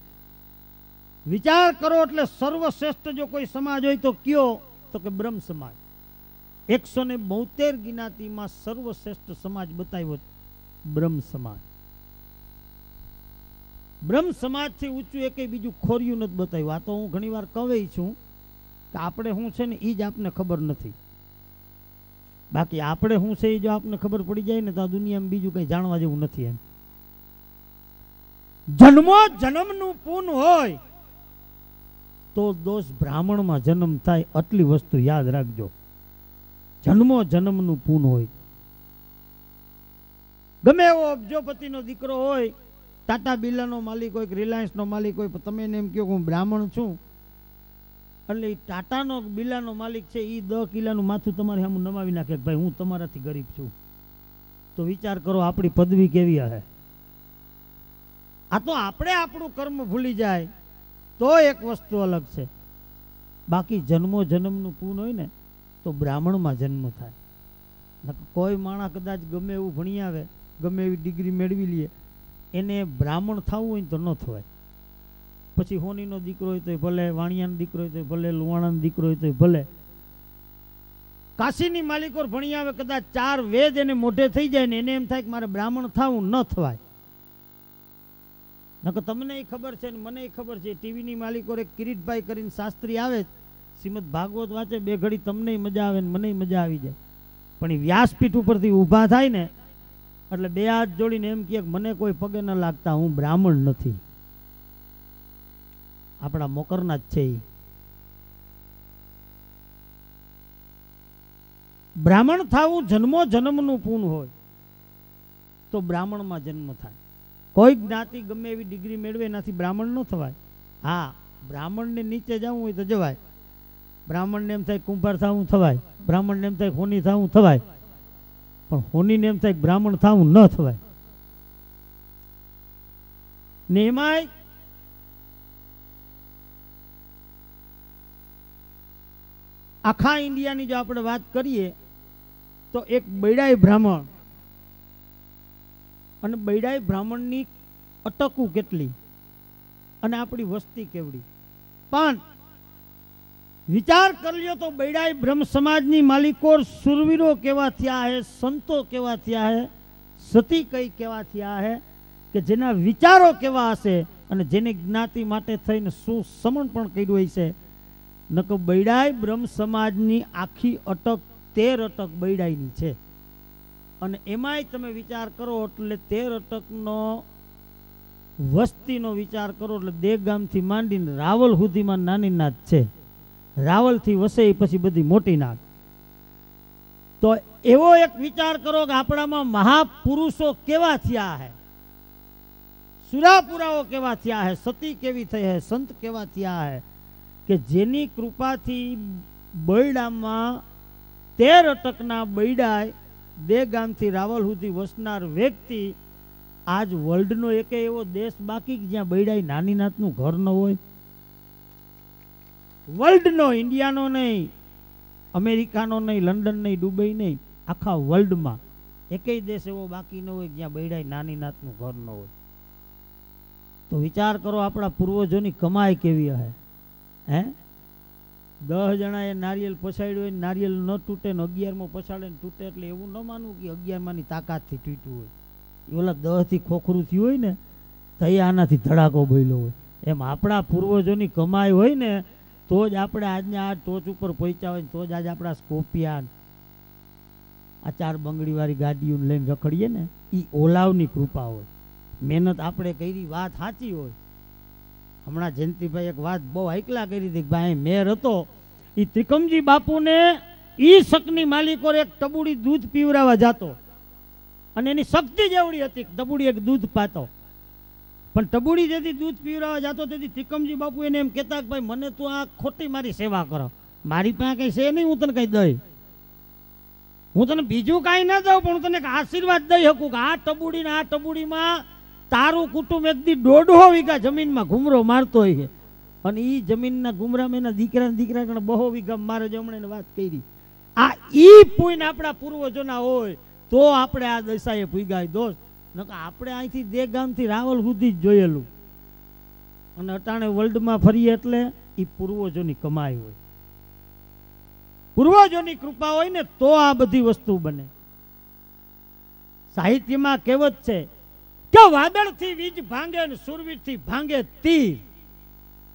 વિચાર કરો એટલે સર્વશ્રેષ્ઠ જો કોઈ સમાજ હોય તો કયો તો કે બ્રહ્મ સમાજ. 172 જ્ઞાતિમાં સર્વશ્રેષ્ઠ સમાજ બતાવ્યો બ્રહ્મ સમાજ. બ્રહ્મ સમાજથી ઊંચું એકે બીજું ખોરિયું નથી બતાવ્યું. આ તો હું ઘણી વાર કહે છું કે આપણે શું છે ને એ જ આપને ખબર નથી. બાકી આપણે શું છે એ જો આપને ખબર પડી જાય ને તો આ દુનિયામાં બીજું કંઈ જાણવા જેવું નથી. એમ જન્મો જન્મનું પૂન હોય તો દોષ બ્રાહ્મણમાં જન્મ થાય. આટલી વસ્તુ યાદ રાખજો. જન્મો જન્મનું પૂન હોય. ગમે એવો અબજોપતિનો દીકરો હોય, ટાટા બિરલાનો માલિક હોય, રિલાયન્સનો માલિક હોય, તમે એને એમ કહો હું બ્રાહ્મણ છું એટલે એ ટાટાનો બિરલાનો માલિક છે એ 10 કિલાનું માથું તમારે સામે નમાવી નાખે કે ભાઈ હું તમારાથી ગરીબ છું. તો વિચાર કરો આપણી પદવી કેવી હશે. આ તો આપણે આપણું કર્મ ભૂલી જાય તો એક વસ્તુ અલગ છે. બાકી જન્મો જન્મનું પૂન હોય ને તો બ્રાહ્મણમાં જન્મ થાય. કોઈ માણસ કદાચ ગમે એવું ભણી આવે, ગમે એવી ડિગ્રી મેળવી લે, એને બ્રાહ્મણ થવું હોય તો ન થવાય. પછી હોનીનો દીકરો હોય તો ભલે, વાણિયાનો દીકરો હોય તો ભલે, લુવાણાનો દીકરો હોય તો ભલે. કાશીની માલિકો ભણી આવે, કદાચ 4 વેદ એને મોઢે થઈ જાય ને એને એમ થાય કે મારે બ્રાહ્મણ થવું, ન થવાય. નકર તમને ખબર છે ને મને ખબર છે. ટીવીની માલિકો એક કિરીટભાઈ કરીને શાસ્ત્રી આવે, શ્રીમદ ભાગવત વાંચે, 2 ઘડી તમને મજા આવે ને મને મજા આવી જાય. પણ એ વ્યાસપીઠ ઉપરથી ઊભા થાય ને એટલે 2 હાથ જોડીને એમ કહે મને કોઈ પગે ન લાગતા, હું બ્રાહ્મણ નથી. આપણા મોકરના જ છે. બ્રાહ્મણ થવું જન્મો જન્મનું પૂન હોય તો બ્રાહ્મણમાં જન્મ થાય. કોઈ જ્ઞાતિ ગમે એવી ડિગ્રી મેળવે એનાથી બ્રાહ્મણ ન થવાય. હા, બ્રાહ્મણને નીચે જવું હોય તો જવાય. બ્રાહ્મણને એમ થાય કુંભાર થવું થવાય, બ્રાહ્મણને એમ થાય હોની થવું થવાય, પણ હોનીને એમ થાય બ્રાહ્મણ થવું ન થવાય. ને એમાંય આખા ઇન્ડિયાની જો આપણે વાત કરીએ તો એક બૈડાઈ બ્રાહ્મણ અને બૈડાઈ બ્રાહ્મણની અટકું કેટલી અને આપણી વસ્તી કેવડી. પણ વિચાર કર્યો તો બૈડાઈ બ્રહ્મ સમાજની માલિકો સુરવીરો કેવા થયા હે, સંતો કેવા થયા હે, સતી કઈ કેવા થયા હે કે જેના વિચારો કેવા હશે અને જેને જ્ઞાતિ માટે થઈને શું સમર્પણ કર્યું હશે. નકર બૈડાઈ બ્રહ્મ સમાજની આખી અટક 13 અટક બૈડાઈની છે. અને એમાંય તમે વિચાર કરો એટલે 13 અટકનો વસ્તીનો વિચાર કરો એટલે દેગામથી માંડીને રાવલ સુધીમાં નાની નાત છે. રાવલથી વસઈ પછી બધી મોટી નાત. તો એવો એક વિચાર કરો કે આપણામાં મહાપુરુષો કેવા થયા હે, સુરાપુરાઓ કેવા થયા હે, સતી કેવી થઈ હે, સંત કેવા થયા હે, કે જેની કૃપાથી બૈડામાં 13 અટકના બૈડાય દેગામથી રાવલ સુધી વસનાર વ્યક્તિ આજ વર્લ્ડનો એક એવો દેશ બાકી જ્યાં બૈડાઈ નાની નાતનું ઘર ન હોય. વર્લ્ડનો, ઇન્ડિયાનો નહીં, અમેરિકાનો નહીં, લંડન નહીં, દુબઈ નહીં, આખા વર્લ્ડમાં એકેય દેશ એવો બાકી ન હોય જ્યાં બૈડાઈ નાની નાતનું ઘર ન હોય. તો વિચાર કરો આપણા પૂર્વજોની કમાઈ કેવી હે. હે 10 જણાએ નારિયેલ પછાડ્યું હોય, નારિયેલ ન તૂટે ને 11મો પછાડે ને તૂટે, એટલે એવું ન માનવું કે 11માની તાકાતથી તૂટ્યું હોય. એ ઓલા 10થી ખોખરું થયું હોય ને તો આનાથી ધડાકો બોલ્યો હોય. એમ આપણા પૂર્વજોની કમાઈ હોય ને તો જ આપણે આજને આ ટોચ ઉપર પહોંચ્યા હોય, તો જ આજે આપણા સ્કોપિયાન આ 4 બંગડીવાળી ગાડીઓ લઈને રખડીએ ને, એ ઓલાવની કૃપા હોય. મહેનત આપણે કરી, વાત સાચી હોય. હમણાં જયંતિભાઈ એક વાત બહુ હાઈકલા કરી હતી કે ભાઈ મેર હતો એ ત્રિકમજી બાપુને ઈ શકની માલિકો એક ટબુડી દૂધ પીવરાવા જાતો અને એની શક્તિ જેવડી હતી. ટબુડી એક દૂધ પાતો, પણ ટબુડી જેથી દૂધ પીવરાવા જાતો તેથી ત્રિકમજી બાપુ એને એમ કહેતા કે ભાઈ મને તું આ ખોટી મારી સેવા કરો, મારી પાસે કઈ છે નહીં, હું તને કઈ દઈ, હું તને બીજું કાંઈ ના દઉં પણ હું તને આશીર્વાદ દઈ શકું કે આ ટબુડીને આ ટબુડીમાં તારું કુટુંબ એક દી 1.5 વીઘા જમીનમાં ઘુમરો મારતો હોય છે અને એ જમીનના ઘુમરામાં એના દીકરા કણે 2 વીઘા મારે જમણે વાત કરી. આ ઈ પુણ્ય આપણા પૂર્વજોના હોય તો આપણે આ દશાએ ભૂગાય દોસ્ત. નકર આપણે અહીંથી દેગામથી રાવલ સુધી જ જોયેલું અને અટાણે વર્લ્ડમાં ફરીએ એટલે એ પૂર્વજોની કમાઈ હોય, પૂર્વજોની કૃપા હોય ને તો આ બધી વસ્તુ બને. સાહિત્યમાં કહેવત છે કે વાદળથી વીજ ભાંગે ને સુરવીરથી ભાંગે તીર.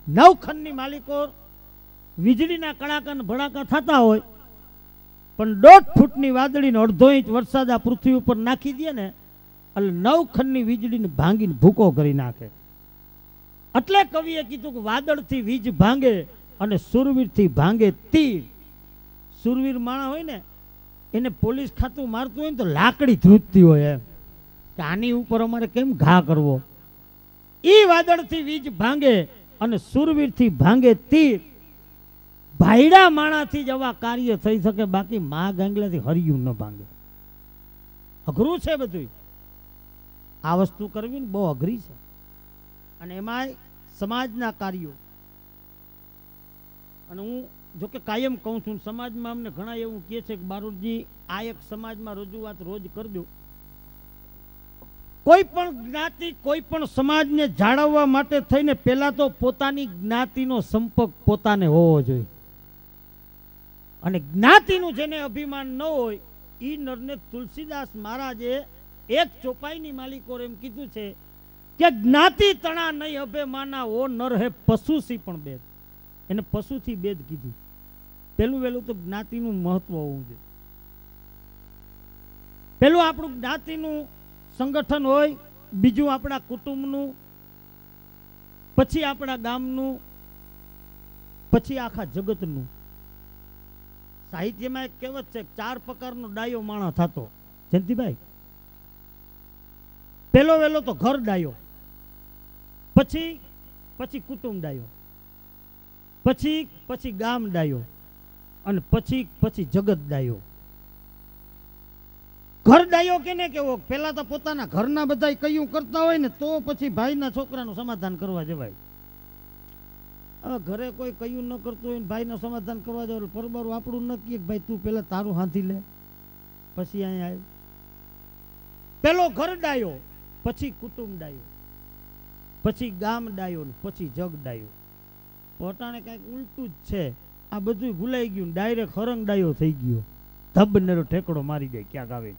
9 ખંડની માલિકો વીજળીના કડાકા ને ભડાકા થતા હોય પણ 1.5 ફૂટની વાદળીને 1/2 ઇંચ વરસાદ આ પૃથ્વી ઉપર નાખી દે ને એટલે 9 ખંડની વીજળીને ભાંગીને ભૂકો કરી નાખે. એટલે કવિએ કીધું કે વાદળથી વીજ ભાંગે અને સુરવીરથી ભાંગે તીર. સુરવીર માણા હોય ને એને પોલીસ ખાતું મારતું હોય ને તો લાકડી ધ્રુજતી હોય એમ કે આની ઉપર અમારે કેમ ઘા કરવો. ઈ વાદળથી વીજ ભાંગે અને સુરવીરથી ભાંગે તીર. ભાઈડા માણાથી જ આવા કાર્ય થઈ શકે, બાકી મા ગાંગલાથી હરિયું ન ભાંગે. અઘરું છે બધું. આ વસ્તુ કરવી ને બહુ અઘરી છે. અને એમાંય સમાજના કાર્યો. અને હું જોકે કાયમ કહું છું સમાજમાં અમને ઘણા એવું કહે છે કે બારોટજી આ એક સમાજમાં રજૂઆત રોજ કરજો. કોઈ પણ જ્ઞાતિ કોઈ પણ સમાજને જાળવવા માટે થઈને પહેલા તો પોતાની જ્ઞાતિનો સંપર્ક પોતાને હોવો જોઈએ. અને જ્ઞાતિનું જેને અભિમાન ન હોય ઈ નરને તુલસીદાસ મહારાજે એક ચોપાઈની માલિકો એમ કીધું છે કે જ્ઞાતિ તણા નહીં અભિમાના ઓ નર હે પશુથી પણ બેદ. એને પશુથી બેદ કીધું. પેલું વેલું તો જ્ઞાતિનું મહત્વ હોવું જોઈએ. પેલું આપણું જ્ઞાતિનું સંગઠન હોય, બીજું આપણા કુટુંબનું, પછી આપણા ગામનું, પછી આખા જગતનું. સાહિત્યમાં એક કહેવત છે 4 પ્રકારનો ડાયો માણસ થતો. જયંતિભાઈ, પેલો વેલો તો ઘર ડાયો, પછી કુટુંબ ડાયો, પછી ગામ ડાયો અને પછી જગત ડાયો. ઘર ડાયો કેને કેવો? પેલા તો પોતાના ઘરના બધા કયું કરતા હોય ને તો પછી ભાઈના છોકરાનું સમાધાન કરવા જવાય. હવે ઘરે કોઈ કયું ન કરતું હોય ને ભાઈનું સમાધાન કરવા જવાય, પરબારું આપણું નક્કી કે ભાઈ તું પેલા તારું હાંધી લે પછી અહીંયા આવ્યું. પેલો ઘર ડાયો, પછી કુટુંબ ડાયો, પછી ગામ ડાયો ને પછી જગ ડાયો. પોતાને કઈક ઉલટું જ છે. આ બધું ભૂલાઈ ગયું, ડાયરેક્ટ હરંગ ડાયો થઈ ગયો. ધબનેરો ઠેકડો મારી જાય ક્યાંક આવે.